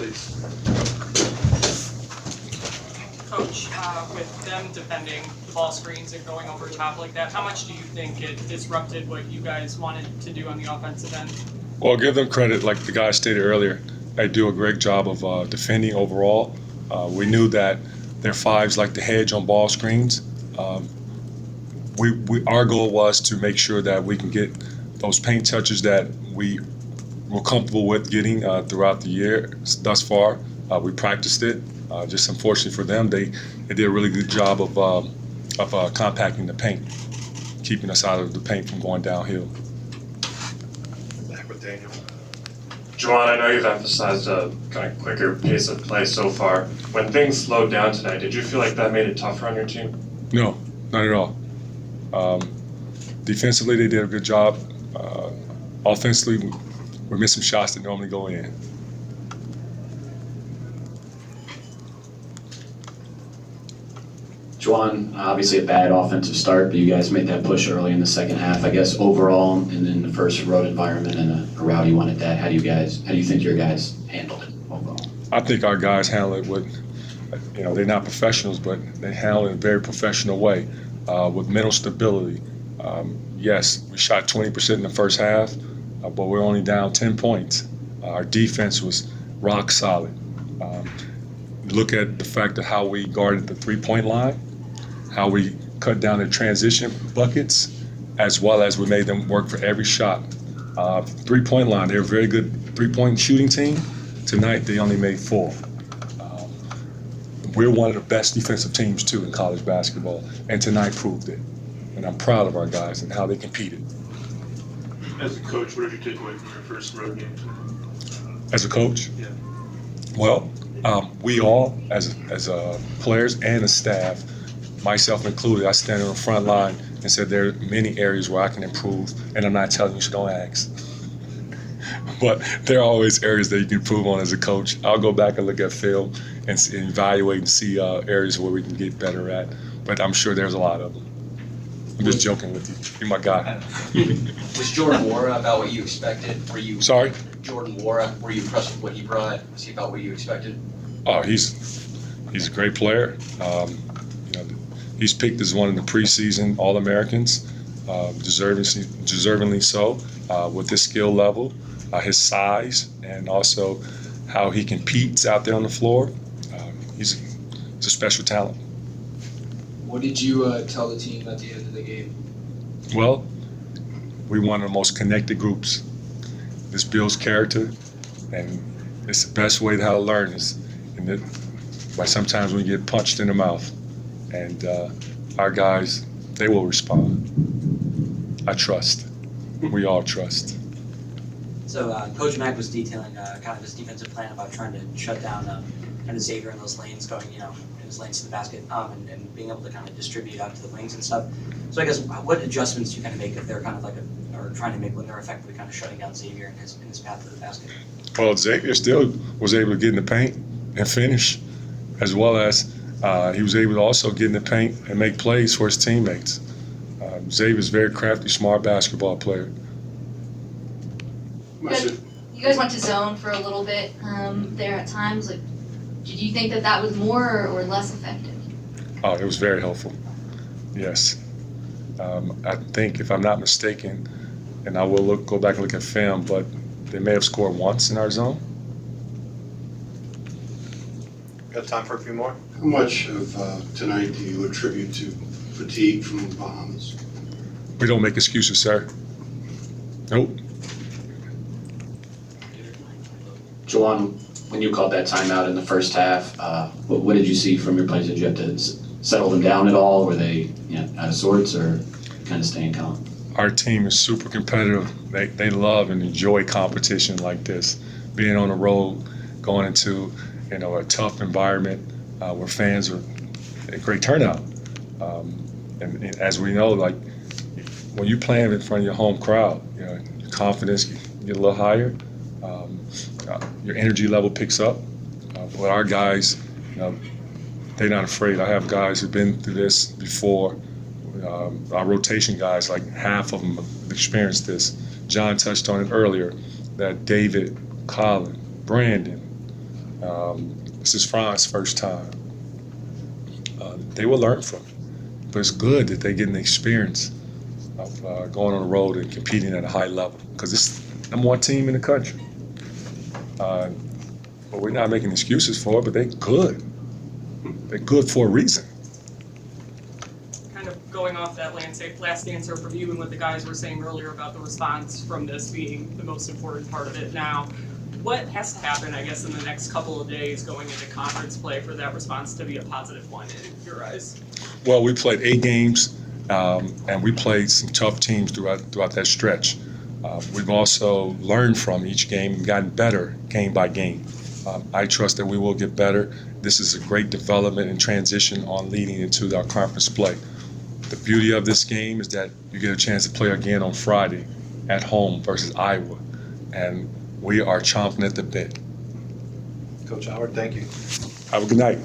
please. Coach, with them defending the ball screens and going over top like that, how much do you think it disrupted what you guys wanted to do on the offensive end? Well, give them credit, like the guy stated earlier. They do a great job of defending overall. We knew that their fives like to hedge on ball screens. Our goal was to make sure that we can get those paint touches that we were comfortable with getting throughout the year thus far. We practiced it. Just unfortunately for them, they did a really good job of compacting the paint, keeping us out of the paint from going downhill. Back with Daniel. Juwon, I know you've emphasized a kind of quicker pace of play so far. When things slowed down tonight, did you feel like that made it tougher on your team? No, not at all. Defensively, they did a good job. Offensively, we missed some shots that normally go in. Juwon, obviously a bad offensive start, but you guys made that push early in the second half. I guess overall, and in the first road environment and a rowdy one at that, how do you think your guys handled it overall? I think our guys handle it with, they're not professionals, but they handle it in a very professional way with mental stability. Yes, we shot 20% in the first half, but we're only down 10 points. Our defense was rock solid. Look at the fact of how we guarded the three-point line, how we cut down the transition buckets, as well as we made them work for every shot. Three-point line, they're a very good three-point shooting team. Tonight, they only made 4. We're one of the best defensive teams, too, in college basketball, and tonight proved it. And I'm proud of our guys and how they competed. As a coach, what did you take away from your first road game? As a coach? Yeah. Well, we all, as players and a staff, myself included, I stand on the front line and said there are many areas where I can improve, and I'm not telling you, so don't ask. But there are always areas that you can improve on as a coach. I'll go back and look at film and evaluate and see areas where we can get better at. But I'm sure there's a lot of them. I'm just joking with you. You're my guy. Was Jordan Wara about what you expected? Sorry? Jordan Wara, were you impressed with what he brought? Was he about what you expected? Oh, he's a great player. He's picked as one of the preseason All-Americans, deservingly so, with his skill level, his size, and also how he competes out there on the floor. He's a special talent. What did you tell the team at the end of the game? Well, we're one of the most connected groups. This builds character, and it's the best way to learn is by sometimes when you get punched in the mouth. And our guys, they will respond. I trust. We all trust. So Coach Mack was detailing kind of his defensive plan about trying to shut down kind of Xavier in those lanes, going, in his lanes to the basket, and being able to kind of distribute out to the wings and stuff. So I guess what adjustments do you kind of make if they're kind of or trying to make when they're effectively kind of shutting down Xavier in his path to the basket? Well, Xavier still was able to get in the paint and finish, as well as he was able to also get in the paint and make plays for his teammates. Xavier's a very crafty, smart basketball player. You guys went to zone for a little bit there at times. Did you think that was more or less effective? Oh, it was very helpful. Yes. I think, if I'm not mistaken, and I will go back and look at film, but they may have scored once in our zone. Got time for a few more? How much of tonight do you attribute to fatigue from the Bahamas? We don't make excuses, sir. Nope. Juwon, when you called that timeout in the first half, what did you see from your players? Did you have to settle them down at all? Were they out of sorts or kind of staying calm? Our team is super competitive. They love and enjoy competition like this. Being on the road, going into a tough environment where fans are a great turnout. And as we know, when you play in front of your home crowd, your confidence get a little higher. Your energy level picks up. But our guys, they're not afraid. I have guys who've been through this before. Our rotation guys, half of them have experienced this. John touched on it earlier, that David, Colin, Brandon, This is Fran's first time. They will learn from it, but it's good that they get the experience of going on the road and competing at a high level because it's the number one team in the country. But we're not making excuses for it, but they're good. They're good for a reason. Kind of going off that last answer from you and what the guys were saying earlier about the response from this being the most important part of it now, what has to happen, I guess, in the next couple of days going into conference play for that response to be a positive one in your eyes? Well, we played 8 games, and we played some tough teams throughout that stretch. We've also learned from each game and gotten better game by game. I trust that we will get better. This is a great development and transition on leading into our conference play. The beauty of this game is that you get a chance to play again on Friday at home versus Iowa, and we are chomping at the bit. Coach Howard, thank you. Have a good night.